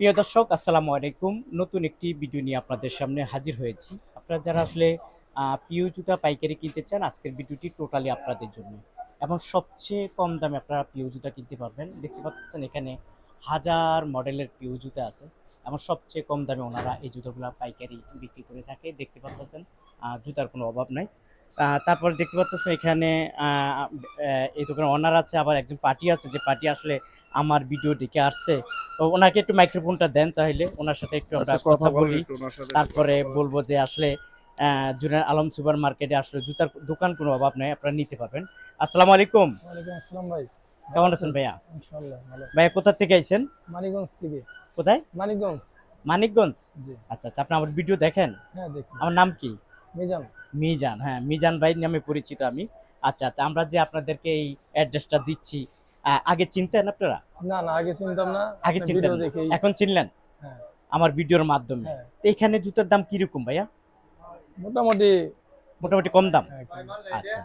প্রিয় দর্শক, আসসালামু আলাইকুম। নতুন একটি ভিডিও নিয়ে আপনাদের সামনে হাজির হয়েছি। আপনারা যারা আসলে প্রিয় জুতা পাইকারি কিনতে চান, আজকের ভিডিওটি টোটালি আপনাদের জন্য। এবং সবচেয়ে কম দামে আপনারা প্রিয় জুতা কিনতে পারবেন। দেখতে পাচ্ছেন এখানে হাজার মডেলের প্রিয় জুতা আছে এবং সবচেয়ে কম দামে ওনারা এই জুতাগুলো পাইকারি বিক্রি করে থাকে। দেখতে পাচ্ছেন জুতার কোনো অভাব নাই। তারপরে দেখতে পাচ্ছেন এখানে এই দোকানে ওনার আছে, আবার একজন পার্টি আছে, যে পার্টি আসলে আমার ভিডিও দেখে আসছে। তো ওনাকে একটু মাইক্রোফোনটা দেন, তাহলে ওনার সাথে একটু আমরা আচ্ছা, কথা বলেন বলি। একটু ওনার সাথে একটু তারপরে কথা বলেন। বলবো যে আসলে জুনায়দ আলম সুপার মার্কেটে আসলে জুতার দোকান কোনো অভাব নেই, আপনারা নিতে পারবেন। আসসালামু আলাইকুম। ওয়ালাইকুম আসসালাম ভাই। ভালো কেমন আছেন আছেন? ভাইয়া? ইনশাআল্লাহ ভালো আছি। ভাইয়া কোথা থেকে আইছেন? মানিকগঞ্জ থেকে। কোথায়? মানিকগঞ্জ। মানিকগঞ্জ। জি। আচ্ছা আচ্ছা, আপনি আমার ভিডিও দেখেন? হ্যাঁ দেখি। আমার নাম কি? মিজান। মিজান। হ্যাঁ, মিজান ভাই নামে পরিচিত আমি। আচ্ছা আচ্ছা, আমরা যে আপনাদেরকে এই অ্যাড্রেসটা দিচ্ছি, আগে চিনতেন আপনারা? না না আগে চিনতাম না। আগে আপনার চিনতেন ভিডিও না, দেখেই। এখন চিনলেন হ্যাঁ আমার ভিডিওর মাধ্যমে। হ্যাঁ। তো এখানে জুতার দাম কিরকম ভাইয়া? মোটামুটি। মোটামুটি কম দাম। হ্যাঁ আচ্ছা,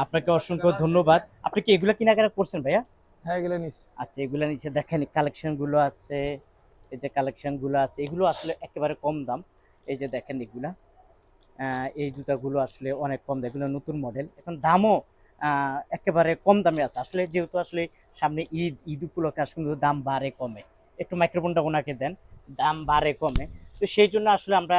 আপনাকে অসংখ্য ধন্যবাদ। আপনি কি এগুলা কেনাকাটা করছেন ভাইয়া? হ্যাঁ গেলে নিস। আচ্ছা, এগুলা নিচে দেখেন কালেকশন গুলো আছে। এই যে কালেকশন গুলো আছে, এগুলো আসলে একেবারে কম দাম। এই যে দেখেন এগুলা, এই জুতাগুলো আসলে অনেক কম দাম, এগুলো নতুন মডেল, এখন দামও একেবারে কম দামে আছে। আসলে যেহেতু আসলে সামনে ঈদ, ঈদ উপলক্ষে আসলে কিন্তু দাম বাড়ে কমে। একটু মাইক্রোফোনটা ওনাকে দেন। দাম বাড়ে কমে, তো সেই জন্য আসলে আমরা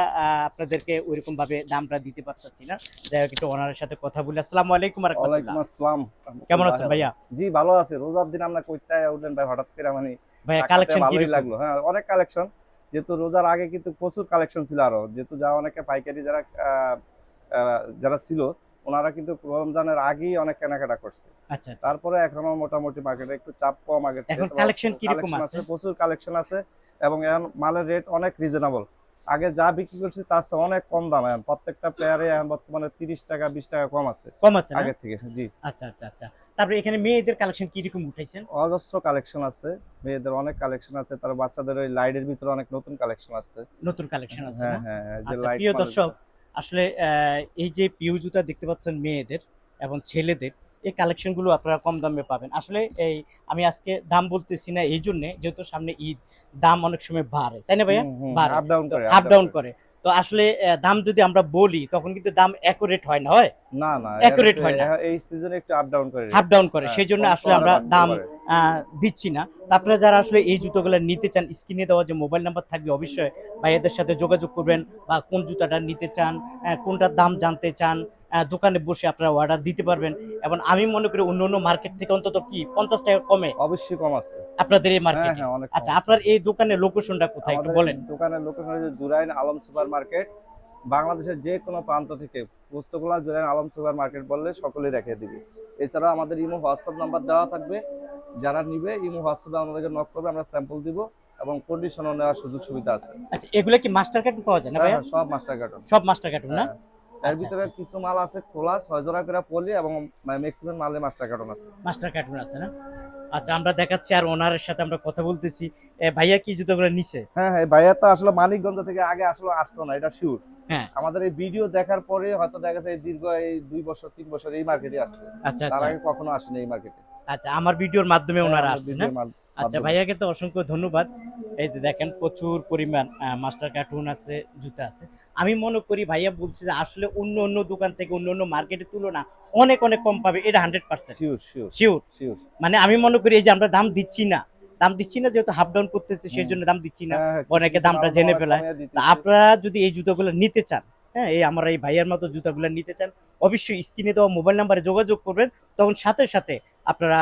আপনাদেরকে ওইরকম ভাবে দামটা দিতে পারতেছি না। যাই হোক, একটু ওনার সাথে কথা বলি। আসসালামু আলাইকুম ওয়া ওয়ালাইকুম রাহমাতুল্লাহ। আসসালাম। কেমন আছেন ভাইয়া? জি ভালো আছে। রোজার দিন আমরা কইতে উঠলেন ভাই হঠাৎ করে, মানে ভাইয়া সাক্ষাতে কালেকশন ভালোই কিরকম? লাগলো। হ্যাঁ, অনেক কালেকশন। যেহেতু রোজার আগে কিন্তু প্রচুর কালেকশন ছিল, আরো যেহেতু যা অনেকে পাইকারি যারা যারা ছিল, ওনারা কিন্তু রমজানের আগেই অনেক কেনাকাটা করছে। আচ্ছা আচ্ছা, তারপরে এখনো মোটামুটি মার্কেটে একটু চাপ কম আগের থেকে। এখন কালেকশন কিরকম কালেকশন আছে? আছে, প্রচুর কালেকশন আছে। এবং এখন মালের রেট অনেক রিজনেবল। আগে যা বিক্রি করছি তার চেয়ে অনেক কম দাম। এখন প্রত্যেকটা প্লেয়ারে এখন বর্তমানে 30 টাকা 20 টাকা কম আছে কম আছে না? আগের থেকে। জি, আচ্ছা আচ্ছা আচ্ছা, তারপরে এখানে মেয়েদের কালেকশন কিরকম উঠাইছেন? অজস্র কালেকশন আছে। মেয়েদের অনেক কালেকশন আছে, তার বাচ্চাদের ওই লাইটের ভিতরে অনেক নতুন কালেকশন আছে। নতুন কালেকশন আছে হ্যাঁ না? হ্যাঁ হ্যাঁ, যে আচ্ছা লাইট প্রিয় মানে দর্শক, আসলে এই যে পিউ জুতা দেখতে পাচ্ছেন মেয়েদের এবং ছেলেদের, এই কালেকশনগুলো আপনারা কম দামে পাবেন। আসলে এই আমি আজকে দাম বলতেছি না এই জন্যে, যেহেতু সামনে ঈদ, দাম অনেক সময় বাড়ে, তাই না ভাইয়া? হুম হুম, বাড়ে, আপ ডাউন তো করে আপ ডাউন করে। তো আসলে দাম যদি আমরা বলি তখন কিন্তু দাম অ্যাকুরেট হয় না, হয় না না, অ্যাকুরেট হয় না, এই সিজনে একটু আপ ডাউন করে হাফ রেট। ডাউন করে। হ্যাঁ, সেই জন্য কম আসলে সময় আমরা বাড়তে দাম পারে। দিচ্ছি না। তো আপনারা যারা আসলে এই জুতোগুলো নিতে চান, স্ক্রিনে দেওয়া যে মোবাইল নাম্বার থাকবে, অবশ্যই ভাইয়াদের সাথে যোগাযোগ করবেন, বা কোন জুতাটা নিতে চান, কোনটার দাম জানতে চান, দোকানে বসে আপনারা অর্ডার দিতে পারবেন। এবং আমি মনে করি অন্য অন্য মার্কেট থেকে অন্তত কি 50 টাকা কমে অবশ্যই কম আছে। আপনাদের এই হ্যাঁ মার্কেটে। হ্যাঁ, অনেক কম আচ্ছা, আছে। আপনার এই দোকানের লোকেশনটা কোথায় একটু আমাদের এই বলেন? দোকানের লোকেশন হচ্ছে জুরাইন আলম সুপার মার্কেট। বাংলাদেশের যে কোনো প্রান্ত থেকে পোস্তগোলা জুরাইন আলম সুপার মার্কেট বললে সকলেই দেখিয়ে দিবে। এছাড়াও আমাদের ইমো হোয়াটসঅ্যাপ নাম্বার দেওয়া থাকবে। যারা নিবে ইমো হোয়াটসঅ্যাপে আমাদেরকে নক করবে, আমরা স্যাম্পল দিব এবং কন্ডিশনও নেওয়ার সুযোগ সুবিধা আছে। আচ্ছা, এগুলো কি মাস্টার কার্টুন পাওয়া যায় না হ্যাঁ ভাইয়া? হ্যাঁ, সব মাস্টার কার্টন। সব মাস্টার কার্টুন না? হ্যাঁ, এর আচ্ছা ভিতরে আচ্ছা, কিছু মাল আছে খোলা 6 জোড়া করে পলি, এবং ম্যাক্সিমাম মালে মাস্টার কার্টন আছে। মাস্টার কার্টুন আছে না? আচ্ছা, আমরা দেখাচ্ছি আর ওনারের সাথে আমরা কথা বলতেছি। ভাইয়া কি জুতোগুলো নিছে? হ্যাঁ হ্যাঁ, ভাইয়া তো আসলে মানিকগঞ্জ থেকে আগে আসলে আসতো না, এটা শিওর। হ্যাঁ। আমাদের এই ভিডিও দেখার পরে হয়তো দেখা গেছে এই দীর্ঘ এই 2 বছর 3 বছর এই মার্কেটে আসছে। আচ্ছা তার আচ্ছা আগে কখনো আসেনি এই মার্কেটে। আচ্ছা, আমার ভিডিওর মাধ্যমে ওনারা আমাদের আসছে না? ভিডিও আচ্ছা, মাধ্যমে। ভাইয়াকে তো অসংখ্য ধন্যবাদ। এই যে দেখেন প্রচুর পরিমাণ মাস্টার কার্টুন আছে, জুতা আছে। আমি মনে করি ভাইয়া বলছে যে আসলে অন্য অন্য দোকান থেকে, অন্য অন্য মার্কেটের তুলনা অনেক অনেক কম পাবে, এটা 100% শিওর শিওর শিওর। শিওর। মানে আমি মনে করি এই যে আমরা দাম দিচ্ছি না, দাম দিচ্ছি না যেহেতু হাফ ডাউন করতেছে, সেই জন্য দাম দিচ্ছি না। হ্যাঁ হ্যাঁ, কিছু অনেকে কিছু দামটা মাল জেনে অনেক ফেলায়। কমিয়ে তা দিতেছে। আপনারা যদি এই জুতোগুলো নিতে চান, হ্যাঁ, এই আমার এই ভাইয়ার মতো জুতাগুলো নিতে চান, অবশ্যই স্ক্রিনে দেওয়া মোবাইল নাম্বারে যোগাযোগ করবেন, তখন সাথে সাথে আপনারা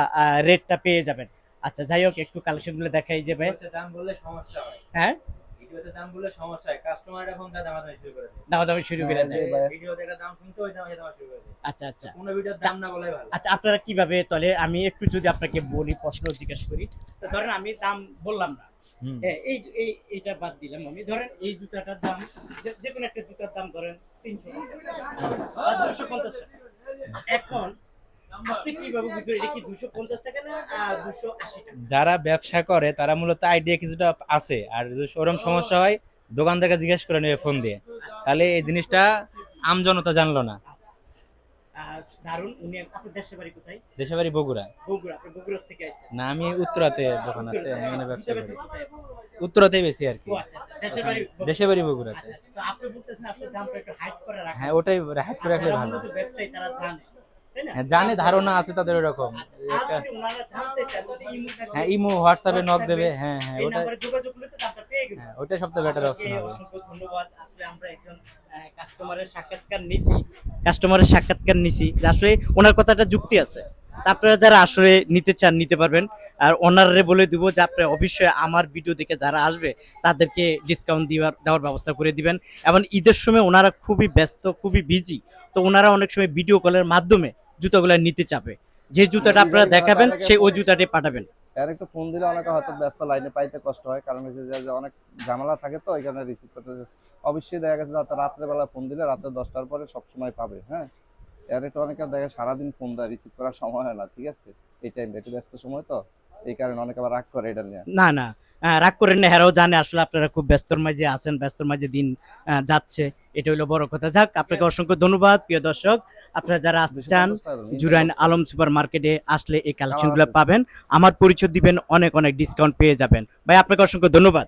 রেটটা পেয়ে যাবেন। আচ্ছা, যাই হোক, একটু কালেকশনগুলো দেখাই যে ভাই। দাম বললে সমস্যা হয়। হ্যাঁ, ভিডিওতে দাম বললে সমস্যা হয়, কাস্টমাররা ফোন দিয়ে দামাদামি শুরু করে দেয়। দামাদামি শুরু করে হ্যাঁ, দেয়। ভাই। ভিডিওতে একটা দাম শুনছে ওই দামে দাম শুরু করে দেয়। আচ্ছা আচ্ছা কোনো ভিডিওর দাম না বলাই ভালো। আচ্ছা, আপনারা কিভাবে, তাহলে আমি একটু যদি আপনাকে বলি, প্রশ্ন জিজ্ঞাসা করি, তো ধরেন আমি দাম বললাম না, হ্যাঁ, এইটা বাদ দিলাম, আমি ধরেন এই জুতাটার দাম, যে কোনো একটা জুতার দাম ধরেন 350 টাকা বা 250 টাকা। এখন আপনি কিভাবে বুঝবেন এটা কি 250 টাকা না 280 টাকা? যারা ব্যবসা করে তারা মূলত আইডিয়া কিছুটা আছে, আর যদি ওরকম সমস্যা হয় দোকানদারকে জিজ্ঞেস করে নেবে ফোন দিয়ে, তাহলে এই জিনিসটা আমজনতা জানলো না। দারুন। উনি আপনার দেশের বাড়ি কোথায়? দেশের বাড়ি বগুড়া। বগুড়া। আপনি বগুড়া থেকে আইছেন? না, আমি উত্তরাতে দোকান আছে, এখানে ব্যবসা জুতা করি। বেচেন কোথায়? উত্তরাতেই বেশি আর কি। ও আচ্ছা, আচ্ছা। দেশের বাড়ি দেশের বাড়ি বগুড়াতে। আচ্ছা, তো আপনি বলতেছেন আপনার দামটা একটু হাইট করে রাখেন। হ্যাঁ, ওটাই হাইট করে রাখলে যারা ভালো। মূলত ব্যবসায়ী তারা জানে, তাই না? হ্যাঁ, জানে, ধারণা আছে তাদের ওরকম। আর যদি ওনারা জানতে চান, যদি ইমো থাকবে, হ্যাঁ, ইমো হোয়াটসঅ্যাপে নক থাকবে, দেবে। হ্যাঁ হ্যাঁ, এই ওটা নাম্বারে যোগাযোগ করলে তো দামটা পেয়ে গেল। হ্যাঁ, ওটাই সবথেকে বেটার আপনাকে অপশন হবে। অসংখ্য ধন্যবাদ। আসলে আমরা একজন কাস্টমারের সাক্ষাৎকার নিছি যে আসলে ওনার কথাটা যুক্তি আছে। তা আপনারা যারা আসলে নিতে চান নিতে পারবেন। আর ওনারে বলে দিব যে আপনি অবশ্যই আমার ভিডিও দেখে যারা আসবে তাদেরকে ডিসকাউন্ট দেওয়ার ব্যবস্থা করে দিবেন। এবং ঈদের সময় ওনারা খুবই ব্যস্ত, খুবই বিজি, তো ওনারা অনেক সময় ভিডিও কলের মাধ্যমে জুতাগুলো নিতে চাবে। যে জুতাটা আপনারা দেখাবেন সেই ওই জুতাটাই পাঠাবেন। আর একটু ফোন দিলে অনেকে হয়তো ব্যস্ত, লাইনে পাইতে কষ্ট হয়, কারণ হচ্ছে যে অনেক ঝামেলা থাকে, তো এখানে রিসিভ করতে অবশ্যই দেখা গেছে যে রাত্রেবেলা ফোন দিলে রাত্রে 10টার পরে সবসময় পাবে। হ্যাঁ, এর একটু অনেকে দেখে সারাদিন ফোন দেয়, রিসিভ করার সময় হয় না, ঠিক আছে, এই টাইমটা একটু ব্যস্ত সময়, তো এই কারণে অনেকে আবার রাগ করে এটা নিয়ে। না না, রাগ করেন না, হেরাও জানে আসলে আপনারা খুব ব্যস্তর মাঝে আছেন, ব্যস্তর মাঝে দিন যাচ্ছে, এটা হলো বড় কথা। যাক, আপনাকে অসংখ্য ধন্যবাদ। প্রিয় দর্শক, আপনারা যারা আসতে চান জুরাইন আলম সুপার মার্কেটে আসলে এই কালেকশনগুলো পাবেন। আমার পরিচয় দিবেন, অনেক অনেক ডিসকাউন্ট পেয়ে যাবেন। ভাই, আপনাকে অসংখ্য ধন্যবাদ।